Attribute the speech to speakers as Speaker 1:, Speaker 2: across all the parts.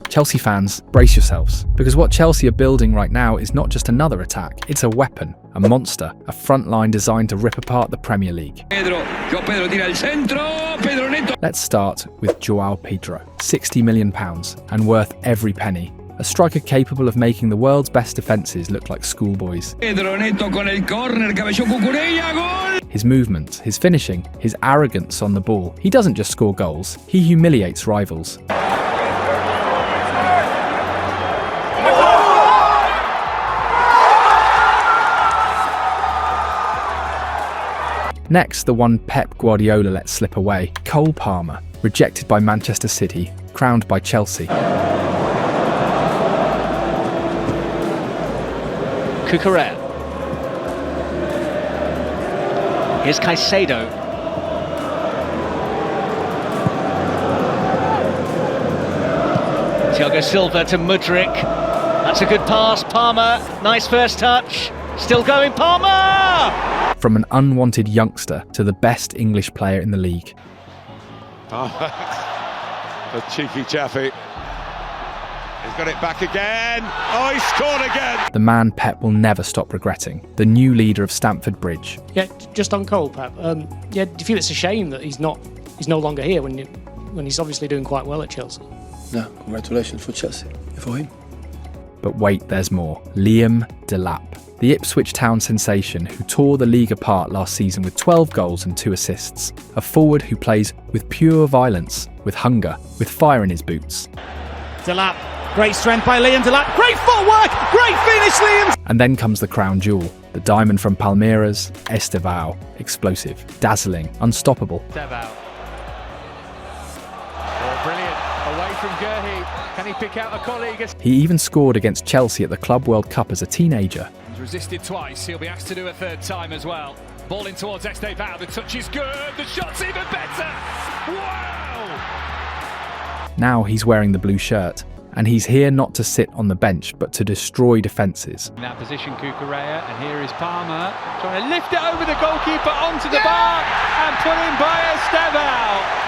Speaker 1: Chelsea fans, brace yourselves, because what Chelsea are building right now is not just another attack, it's a weapon, a monster, a front line designed to rip apart the Premier League. Let's start with João Pedro, £60 million and worth every penny. A striker capable of making the world's best defences look like schoolboys. His movement, his finishing, his arrogance on the ball. He doesn't just score goals, he humiliates rivals. Next, the one Pep Guardiola let slip away, Cole Palmer, rejected by Manchester City, crowned by Chelsea.
Speaker 2: Cucurella. Here's Caicedo. Thiago Silva to Mudryk. That's a good pass, Palmer. Nice first touch. Still going, Palmer!
Speaker 1: From an unwanted youngster to the best English player in the league.
Speaker 3: A cheeky Chaffee. He's got it back again. Oh, he scored again.
Speaker 1: The man Pep will never stop regretting. The new leader of Stamford Bridge.
Speaker 4: Yeah, just on Cole, Pep. Do you feel it's a shame that he's no longer here when he's obviously doing quite well at Chelsea?
Speaker 5: No, congratulations for Chelsea, for him.
Speaker 1: But wait, there's more. Liam Delap, the Ipswich Town sensation who tore the league apart last season with 12 goals and 2 assists. A forward who plays with pure violence, with hunger, with fire in his boots.
Speaker 6: Delap, great strength by Liam Delap, great footwork, great finish Liam!
Speaker 1: And then comes the crown jewel, the diamond from Palmeiras, Estevao. Explosive, dazzling, unstoppable.
Speaker 7: Estevao. Oh, brilliant, away from Gerhi. Can he pick out a colleague?
Speaker 1: He even scored against Chelsea at the Club World Cup as a teenager.
Speaker 7: He's resisted twice, he'll be asked to do a third time as well. Ball in towards Estevao, the touch is good, the shot's even better! Wow!
Speaker 1: Now he's wearing the blue shirt, and he's here not to sit on the bench, but to destroy defences.
Speaker 7: In that position, Cucurella, and here is Palmer, trying to lift it over the goalkeeper onto the bar, and put in by Estevao!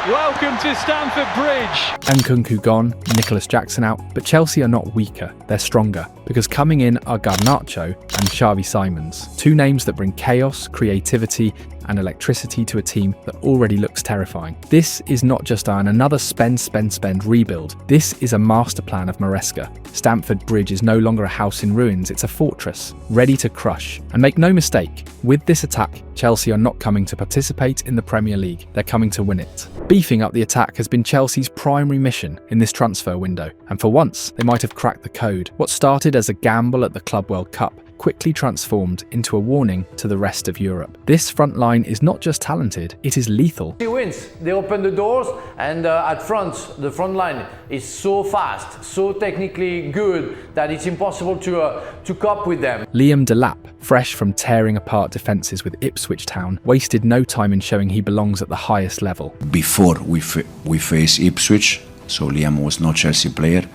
Speaker 7: Welcome to Stamford Bridge.
Speaker 1: Nkunku gone, Nicholas Jackson out, but Chelsea are not weaker, they're stronger, because coming in are Garnacho and Xavi Simons, 2 names that bring chaos, creativity and electricity to a team that already looks terrifying. This is not just another spend rebuild. This is a master plan of Maresca. Stamford Bridge is no longer a house in ruins, it's a fortress, ready to crush. And make no mistake, with this attack, Chelsea are not coming to participate in the Premier League, they're coming to win it. Beefing up the attack has been Chelsea's primary mission in this transfer window, and for once, they might have cracked the code. What started as a gamble at the Club World Cup quickly transformed into a warning to the rest of Europe. This front line is not just talented, it is lethal.
Speaker 8: He wins, they open the doors, and at front, the front line is so fast, so technically good, that it's impossible to cope with them.
Speaker 1: Liam Delap, fresh from tearing apart defences with Ipswich Town, wasted no time in showing he belongs at the highest level.
Speaker 9: Before we face Ipswich, so Liam was not Chelsea player,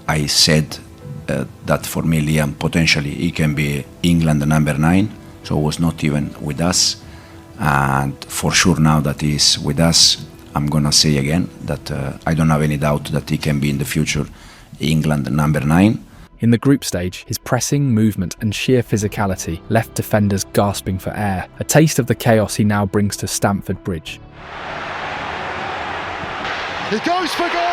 Speaker 9: I said that for me Liam potentially he can be England number 9, so was not even with us, and for sure now that he's with us, I'm gonna say again that I don't have any doubt that he can be in the future England number 9.
Speaker 1: In the group stage, his pressing, movement and sheer physicality left defenders gasping for air, a taste of the chaos he now brings to Stamford Bridge.
Speaker 3: He goes for goal!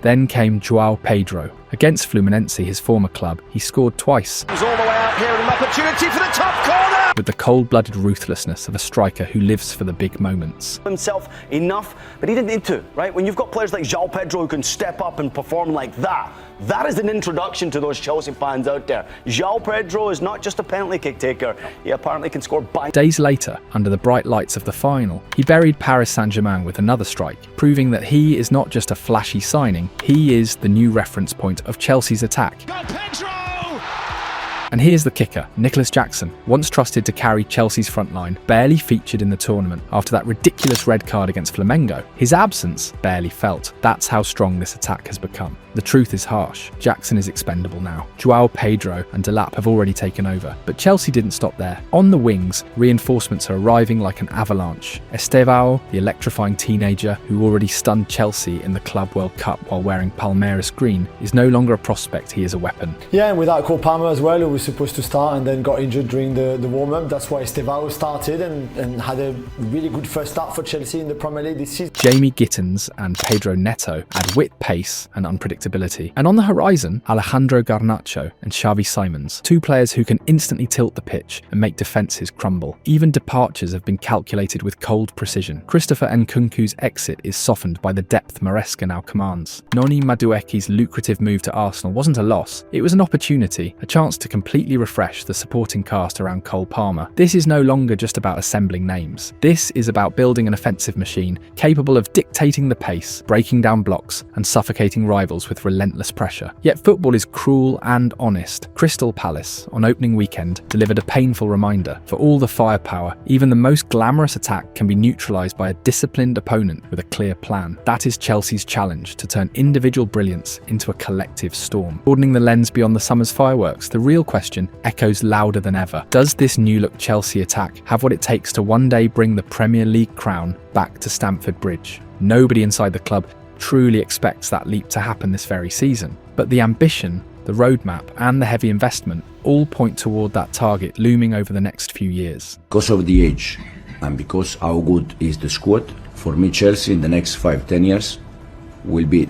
Speaker 1: Then came João Pedro. Against Fluminense, his former club, he scored twice.
Speaker 6: He's all the way out here, an opportunity for the top corner!
Speaker 1: With the cold-blooded ruthlessness of a striker who lives for the big moments.
Speaker 10: Himself enough, but he didn't need to, right? When you've got players like João Pedro who can step up and perform like that, that is an introduction to those Chelsea fans out there. João Pedro is not just a penalty kick taker, he apparently can score by.
Speaker 1: Days later, under the bright lights of the final, he buried Paris Saint-Germain with another strike, proving that he is not just a flashy signing, he is the new reference point of Chelsea's attack.
Speaker 7: Go Pedro!
Speaker 1: And here's the kicker. Nicholas Jackson, once trusted to carry Chelsea's front line, barely featured in the tournament after that ridiculous red card against Flamengo. His absence barely felt. That's how strong this attack has become. The truth is harsh. Jackson is expendable now. Joao Pedro and Delap have already taken over. But Chelsea didn't stop there. On the wings, reinforcements are arriving like an avalanche. Estevao, the electrifying teenager who already stunned Chelsea in the Club World Cup while wearing Palmeiras green, is no longer a prospect, he is a weapon.
Speaker 11: Yeah, and without Cole Palmer as well, who was supposed to start and then got injured during the warm-up. That's why Estevao started and had a really good first start for Chelsea in the Premier League this season.
Speaker 1: Jamie Gittins and Pedro Neto add wit, pace and unpredictability. And on the horizon, Alejandro Garnacho and Xavi Simons, two players who can instantly tilt the pitch and make defences crumble. Even departures have been calculated with cold precision. Christopher Nkunku's exit is softened by the depth Maresca now commands. Noni Madueke's lucrative move to Arsenal wasn't a loss, it was an opportunity, a chance to completely refresh the supporting cast around Cole Palmer. This is no longer just about assembling names. This is about building an offensive machine capable of dictating the pace, breaking down blocks and suffocating rivals with relentless pressure. Yet football is cruel and honest. Crystal Palace, on opening weekend, delivered a painful reminder. For all the firepower, even the most glamorous attack can be neutralised by a disciplined opponent with a clear plan. That is Chelsea's challenge, to turn individual brilliance into a collective storm. Broadening the lens beyond the summer's fireworks, the real question echoes louder than ever. Does this new-look Chelsea attack have what it takes to one day bring the Premier League crown back to Stamford Bridge? Nobody inside the club truly expects that leap to happen this very season. But the ambition, the roadmap and the heavy investment all point toward that target looming over the next few years.
Speaker 9: Because of the age and because how good is the squad, for me Chelsea in the next 5-10 years will be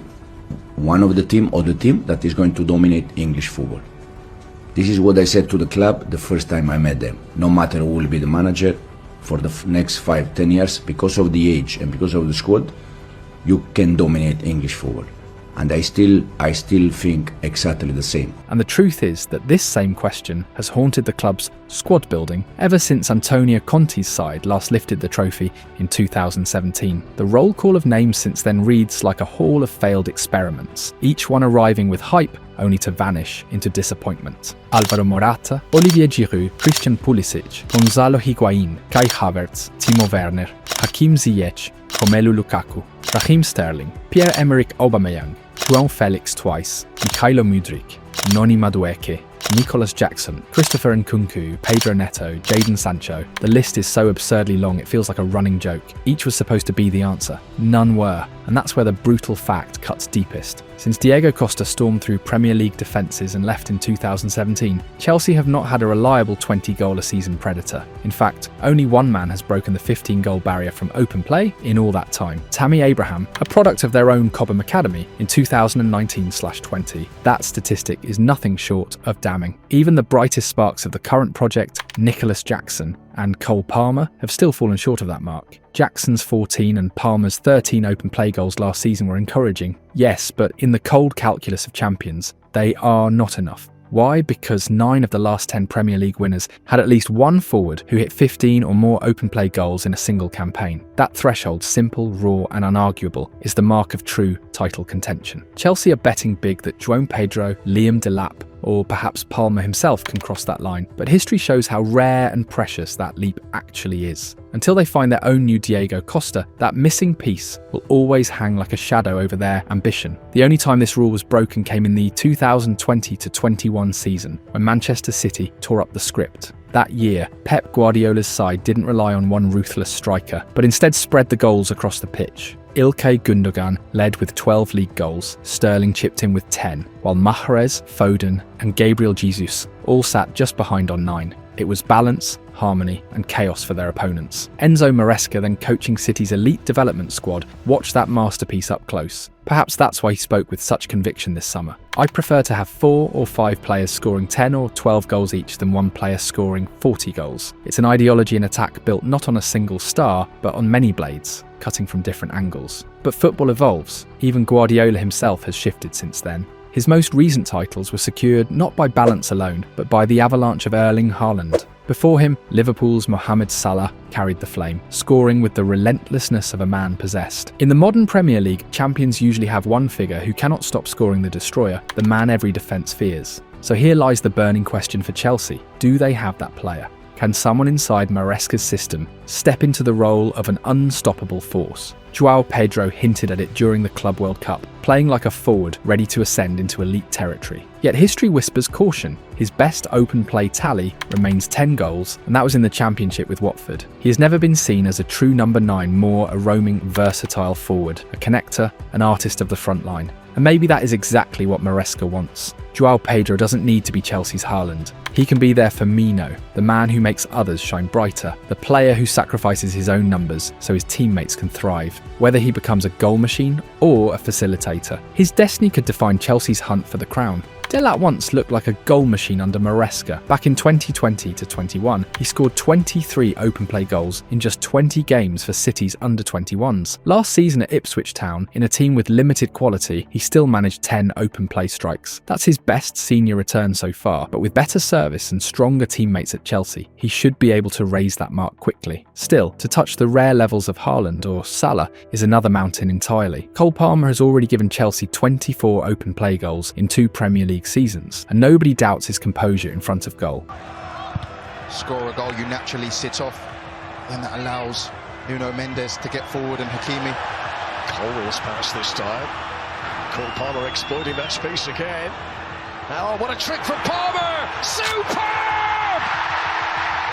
Speaker 9: one of the team or the team that is going to dominate English football. This is what I said to the club the first time I met them. No matter who will be the manager for the next 5-10 years, because of the age and because of the squad, you can dominate English football. And I still think exactly the same.
Speaker 1: And the truth is that this same question has haunted the club's squad building ever since Antonio Conte's side last lifted the trophy in 2017. The roll call of names since then reads like a hall of failed experiments, each one arriving with hype only to vanish into disappointment. Alvaro Morata, Olivier Giroud, Christian Pulisic, Gonzalo Higuain, Kai Havertz, Timo Werner, Hakim Ziyech, Romelu Lukaku, Raheem Sterling, Pierre-Emerick Aubameyang, João Felix twice, Mykhailo Mudryk, Noni Madueke, Nicholas Jackson, Christopher Nkunku, Pedro Neto, Jadon Sancho. The list is so absurdly long it feels like a running joke. Each was supposed to be the answer. None were. And that's where the brutal fact cuts deepest. Since Diego Costa stormed through Premier League defences and left in 2017, Chelsea have not had a reliable 20-goal-a-season predator. In fact, only one man has broken the 15-goal barrier from open play in all that time. Tammy Abraham, a product of their own Cobham Academy in 2019/20. That statistic is nothing short of damning. Even the brightest sparks of the current project, Nicholas Jackson and Cole Palmer, have still fallen short of that mark. Jackson's 14 and Palmer's 13 open play goals last season were encouraging, yes, but in the cold calculus of champions, they are not enough. Why? Because 9 of the last 10 Premier League winners had at least one forward who hit 15 or more open play goals in a single campaign. That threshold, simple, raw and unarguable, is the mark of true title contention. Chelsea are betting big that João Pedro, Liam Delap, or perhaps Palmer himself can cross that line, but history shows how rare and precious that leap actually is. Until they find their own new Diego Costa, that missing piece will always hang like a shadow over their ambition. The only time this rule was broken came in the 2020-21 season, when Manchester City tore up the script. That year, Pep Guardiola's side didn't rely on one ruthless striker, but instead spread the goals across the pitch. Ilkay Gundogan led with 12 league goals, Sterling chipped in with 10, while Mahrez, Foden and Gabriel Jesus all sat just behind on 9. It was balance, harmony and chaos for their opponents. Enzo Maresca, then coaching City's elite development squad, watched that masterpiece up close. Perhaps that's why he spoke with such conviction this summer. I prefer to have 4 or 5 players scoring 10 or 12 goals each than one player scoring 40 goals. It's an ideology and attack built not on a single star, but on many blades, cutting from different angles. But football evolves. Even Guardiola himself has shifted since then. His most recent titles were secured not by balance alone, but by the avalanche of Erling Haaland. Before him, Liverpool's Mohamed Salah carried the flame, scoring with the relentlessness of a man possessed. In the modern Premier League, champions usually have one figure who cannot stop scoring the destroyer, the man every defence fears. So here lies the burning question for Chelsea. Do they have that player? Can someone inside Maresca's system step into the role of an unstoppable force? João Pedro hinted at it during the Club World Cup, playing like a forward ready to ascend into elite territory. Yet history whispers caution. His best open play tally remains 10 goals, and that was in the Championship with Watford. He has never been seen as a true number 9, more a roaming, versatile forward, a connector, an artist of the front line. And maybe that is exactly what Maresca wants. João Pedro doesn't need to be Chelsea's Haaland. He can be their Firmino, the man who makes others shine brighter, the player who sacrifices his own numbers so his teammates can thrive. Whether he becomes a goal machine or a facilitator, his destiny could define Chelsea's hunt for the crown. Delat once looked like a goal machine under Maresca. Back in 2020-21, he scored 23 open play goals in just 20 games for City's under-21s. Last season at Ipswich Town, in a team with limited quality, he still managed 10 open play strikes. That's his best senior return so far, but with better service and stronger teammates at Chelsea, he should be able to raise that mark quickly. Still, to touch the rare levels of Haaland or Salah is another mountain entirely. Cole Palmer has already given Chelsea 24 open play goals in 2 Premier League seasons, and nobody doubts his composure in front of goal.
Speaker 12: Score a goal, you naturally sit off, and that allows Nuno Mendes to get forward and Hakimi.
Speaker 13: Cole's pass this time. Cole Palmer exploiting that space again. Oh, what a trick from Palmer! Superb!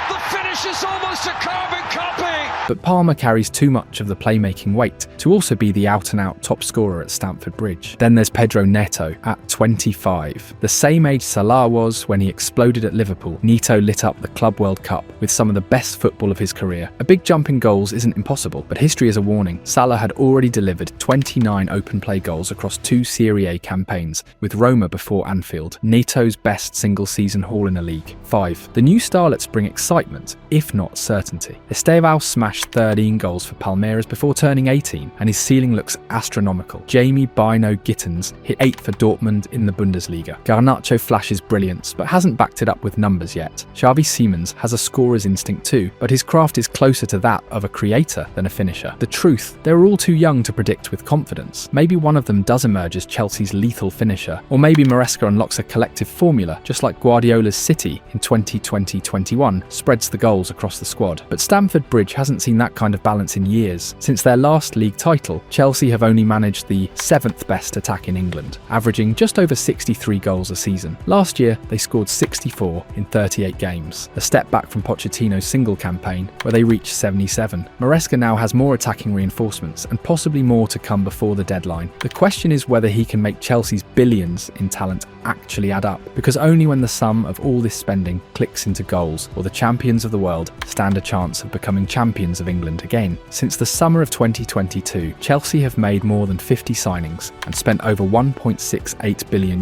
Speaker 13: The finish is almost a carbon copy!
Speaker 1: But Palmer carries too much of the playmaking weight to also be the out-and-out top scorer at Stamford Bridge. Then there's Pedro Neto at 25. The same age Salah was when he exploded at Liverpool, Neto lit up the Club World Cup with some of the best football of his career. A big jump in goals isn't impossible, but history is a warning. Salah had already delivered 29 open play goals across 2 Serie A campaigns, with Roma before Anfield, Neto's best single-season haul in a league. 5. The new starlets bring excitement, if not certainty. Estevao smashed 13 goals for Palmeiras before turning 18, and his ceiling looks astronomical. Jamie Bino Gittins hit 8 for Dortmund in the Bundesliga. Garnacho flashes brilliance, but hasn't backed it up with numbers yet. Xavi Simons has a scorer's instinct too, but his craft is closer to that of a creator than a finisher. The truth, they're all too young to predict with confidence. Maybe one of them does emerge as Chelsea's lethal finisher, or maybe Maresca unlocks a collective formula, just like Guardiola's City in 2020-21 spreads the goals across the squad. But Stamford Bridge hasn't seen that kind of balance in years. Since their last league title, Chelsea have only managed the 7th best attack in England, averaging just over 63 goals a season. Last year, they scored 64 in 38 games, a step back from Pochettino's single campaign, where they reached 77. Maresca now has more attacking reinforcements, and possibly more to come before the deadline. The question is whether he can make Chelsea's billions in talent actually add up, because only when the sum of all this spending clicks into goals will the champions of the world stand a chance of becoming champions of England again. Since the summer of 2022, Chelsea have made more than 50 signings and spent over €1.68 billion.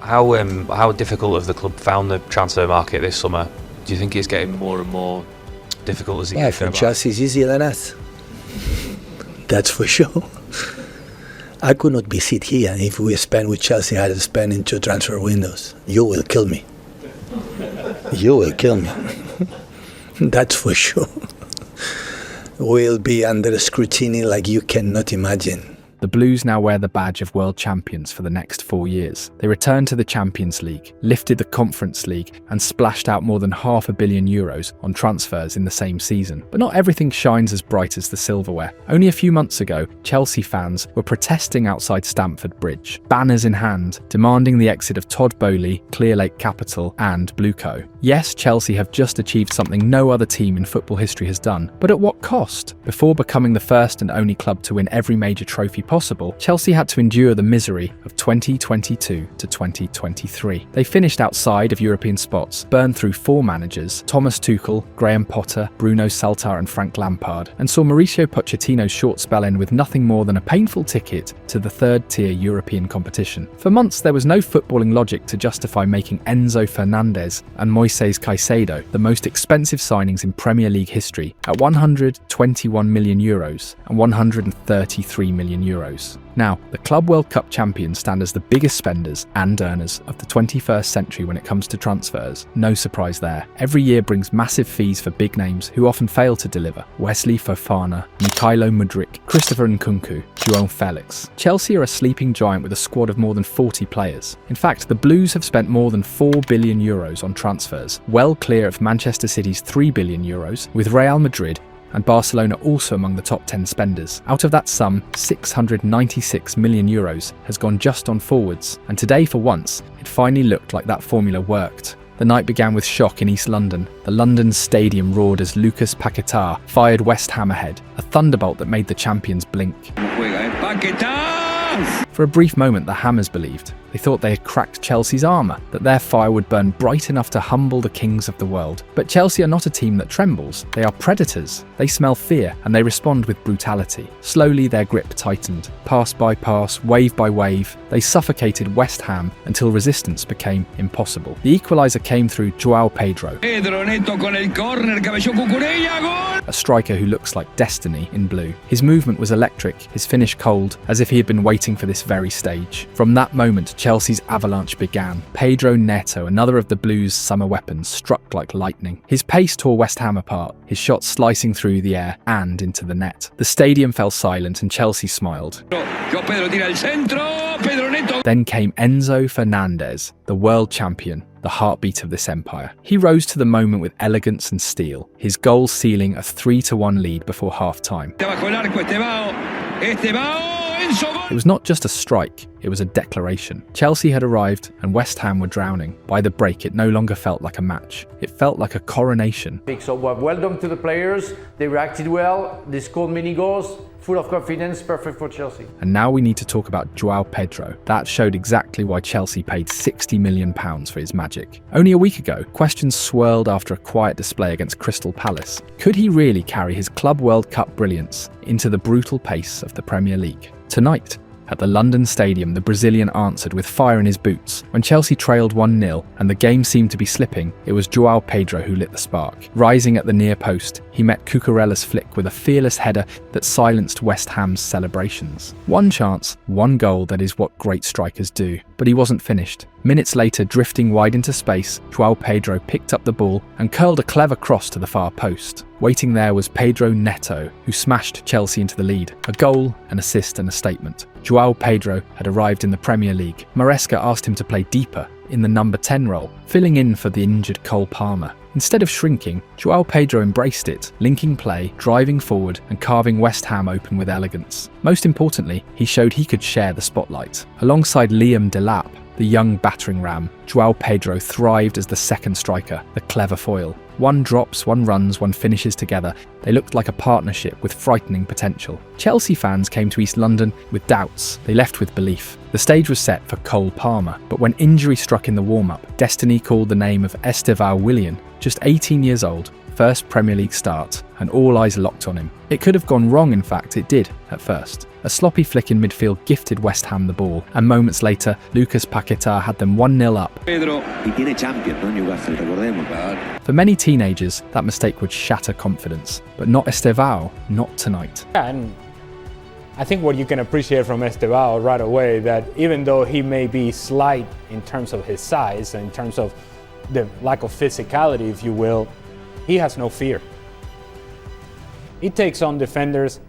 Speaker 14: How difficult have the club found the transfer market this summer? Do you think it's getting more and more difficult as it
Speaker 5: I think Chelsea's easier than us. That's for sure. I could not be sit here if we spend with Chelsea had to spend in 2 transfer windows. You will kill me. You will kill me. That's for sure. We'll be under scrutiny like you cannot imagine.
Speaker 1: The Blues now wear the badge of world champions for the next 4 years. They returned to the Champions League, lifted the Conference League, and splashed out more than €500 million on transfers in the same season. But not everything shines as bright as the silverware. Only a few months ago, Chelsea fans were protesting outside Stamford Bridge, banners in hand, demanding the exit of Todd Boehly, Clearlake Capital, and Blueco. Yes, Chelsea have just achieved something no other team in football history has done, but at what cost? Before becoming the first and only club to win every major trophy possible, Chelsea had to endure the misery of 2022 to 2023. They finished outside of European spots, burned through 4 managers, Thomas Tuchel, Graham Potter, Bruno Saltar and Frank Lampard, and saw Mauricio Pochettino's short spell end with nothing more than a painful ticket to the 3rd-tier European competition. For months there was no footballing logic to justify making Enzo Fernandez and Moises Caicedo the most expensive signings in Premier League history at €121 million and €133 million. Now, the Club World Cup champions stand as the biggest spenders and earners of the 21st century when it comes to transfers. No surprise there. Every year brings massive fees for big names who often fail to deliver. Wesley Fofana, Mikhailo Mudryk, Christopher Nkunku, João Felix. Chelsea are a sleeping giant with a squad of more than 40 players. In fact, the Blues have spent more than €4 billion on transfers, well clear of Manchester City's €3 billion, with Real Madrid and Barcelona also among the top 10 spenders. Out of that sum, €696 million has gone just on forwards, and today for once, it finally looked like that formula worked. The night began with shock in East London. The London Stadium roared as Lucas Paquetá fired West Ham ahead, a thunderbolt that made the champions blink. For a brief moment, the Hammers believed. They thought they had cracked Chelsea's armour, that their fire would burn bright enough to humble the kings of the world. But Chelsea are not a team that trembles. They are predators. They smell fear, and they respond with brutality. Slowly, their grip tightened. Pass by pass, wave by wave, they suffocated West Ham until resistance became impossible. The equaliser came through João Pedro, a striker who looks like destiny in blue. His movement was electric, his finish cold, as if he had been waiting for this very stage. From that moment, Chelsea's avalanche began. Pedro Neto, another of the Blues' summer weapons, struck like lightning. His pace tore West Ham apart, his shot slicing through the air and into the net. The stadium fell silent and Chelsea smiled. Then came Enzo Fernandez, the world champion, the heartbeat of this empire. He rose to the moment with elegance and steel, his goal sealing a 3-1 lead before half-time. It was not just a strike, it was a declaration. Chelsea had arrived and West Ham were drowning. By the break, it no longer felt like a match. It felt like a coronation.
Speaker 8: So well done to the players, they reacted well, they scored many goals, full of confidence, perfect for Chelsea.
Speaker 1: And now we need to talk about João Pedro. That showed exactly why Chelsea paid £60 million for his magic. Only a week ago, questions swirled after a quiet display against Crystal Palace. Could he really carry his Club World Cup brilliance into the brutal pace of the Premier League? Tonight, at the London Stadium, the Brazilian answered with fire in his boots. When Chelsea trailed 1-0 and the game seemed to be slipping, it was João Pedro who lit the spark. Rising at the near post, he met Cucurella's flick with a fearless header that silenced West Ham's celebrations. One chance, one goal, that is what great strikers do. But he wasn't finished. Minutes later, drifting wide into space, João Pedro picked up the ball and curled a clever cross to the far post. Waiting there was Pedro Neto, who smashed Chelsea into the lead. A goal, an assist and a statement. João Pedro had arrived in the Premier League. Maresca asked him to play deeper, in the number 10 role, filling in for the injured Cole Palmer. Instead of shrinking, João Pedro embraced it, linking play, driving forward and carving West Ham open with elegance. Most importantly, he showed he could share the spotlight. Alongside Liam Delap, the young battering ram, João Pedro thrived as the second striker, the clever foil. One drops, one runs, one finishes together. They looked like a partnership with frightening potential. Chelsea fans came to East London with doubts. They left with belief. The stage was set for Cole Palmer, but when injury struck in the warm-up, destiny called the name of Estevão Willian, just 18 years old, first Premier League start, and all eyes locked on him. It could have gone wrong, in fact, it did, at first. A sloppy flick in midfield gifted West Ham the ball, and moments later, Lucas Paquetá had them 1-0 up. For many teenagers, that mistake would shatter confidence, but not Estevão, not tonight.
Speaker 15: Yeah, and I think what you can appreciate from Estevão right away, that even though he may be slight in terms of his size, in terms of the lack of physicality, if you will, he has no fear. He takes on defenders,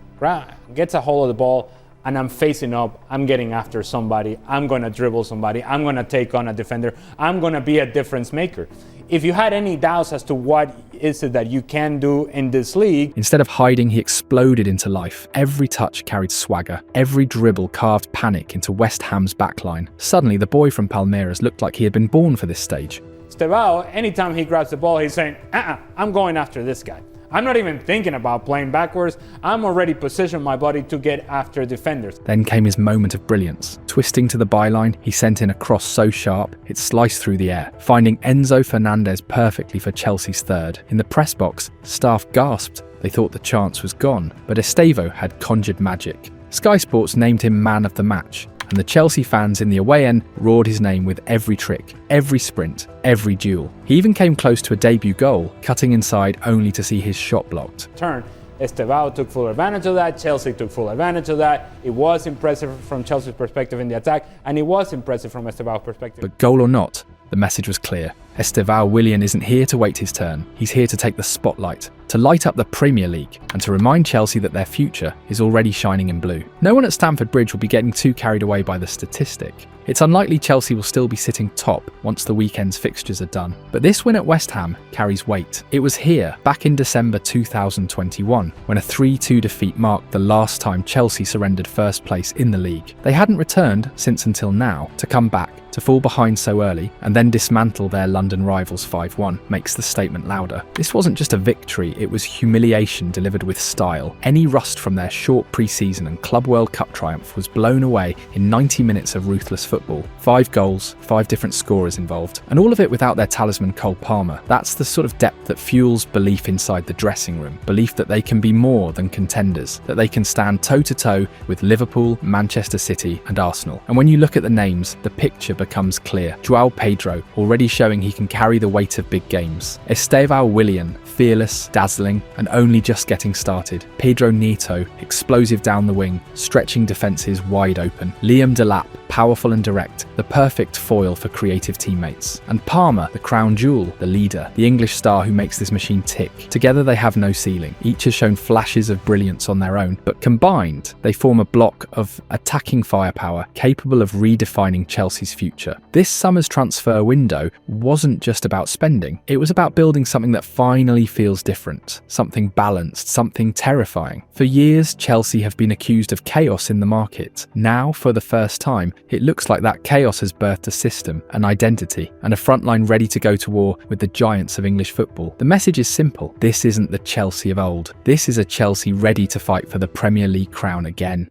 Speaker 15: gets a hold of the ball, and I'm facing up, I'm getting after somebody, I'm going to dribble somebody, I'm going to take on a defender, I'm going to be a difference maker. If you had any doubts as to what is it that you can do in this league...
Speaker 1: Instead of hiding, he exploded into life. Every touch carried swagger. Every dribble carved panic into West Ham's backline. Suddenly, the boy from Palmeiras looked like he had been born for this stage.
Speaker 15: Estevão, anytime he grabs the ball, he's saying, I'm going after this guy. I'm not even thinking about playing backwards. I'm already positioned my body to get after defenders.
Speaker 1: Then came his moment of brilliance. Twisting to the byline, he sent in a cross so sharp, it sliced through the air, finding Enzo Fernandez perfectly for Chelsea's third. In the press box, staff gasped. They thought the chance was gone, but Estevão had conjured magic. Sky Sports named him man of the match, and the Chelsea fans in the away end roared his name with every trick, every sprint, every duel. He even came close to a debut goal, cutting inside only to see his shot blocked.
Speaker 15: Turn. Estevão took full advantage of that, Chelsea took full advantage of that. It was impressive from Chelsea's perspective in the attack, and it was impressive from Estevão's perspective.
Speaker 1: But goal or not, the message was clear. Estevão Willian isn't here to wait his turn. He's here to take the spotlight, to light up the Premier League, and to remind Chelsea that their future is already shining in blue. No one at Stamford Bridge will be getting too carried away by the statistic. It's unlikely Chelsea will still be sitting top once the weekend's fixtures are done. But this win at West Ham carries weight. It was here, back in December 2021, when a 3-2 defeat marked the last time Chelsea surrendered first place in the league. They hadn't returned since until now. To come back, to fall behind so early, and then dismantle their London rivals 5-1 makes the statement louder. This wasn't just a victory, it was humiliation delivered with style. Any rust from their short pre-season and Club World Cup triumph was blown away in 90 minutes of ruthless football. 5 goals, 5 different scorers involved, and all of it without their talisman Cole Palmer. That's the sort of depth that fuels belief inside the dressing room, belief that they can be more than contenders, that they can stand toe-to-toe with Liverpool, Manchester City and Arsenal. And when you look at the names, the picture becomes clear. João Pedro, already showing he can carry the weight of big games. Estevão Willian, fearless, dazzling, and only just getting started. Pedro Neto, explosive down the wing, stretching defences wide open. Liam Delap, powerful and direct, the perfect foil for creative teammates. And Palmer, the crown jewel, the leader, the English star who makes this machine tick. Together they have no ceiling. Each has shown flashes of brilliance on their own, but combined, they form a block of attacking firepower capable of redefining Chelsea's future. This summer's transfer window wasn't just about spending. It was about building something that finally feels different, something balanced, something terrifying. For years, Chelsea have been accused of chaos in the market. Now, for the first time, it looks like that chaos has birthed a system, an identity, and a frontline ready to go to war with the giants of English football. The message is simple. This isn't the Chelsea of old. This is a Chelsea ready to fight for the Premier League crown again.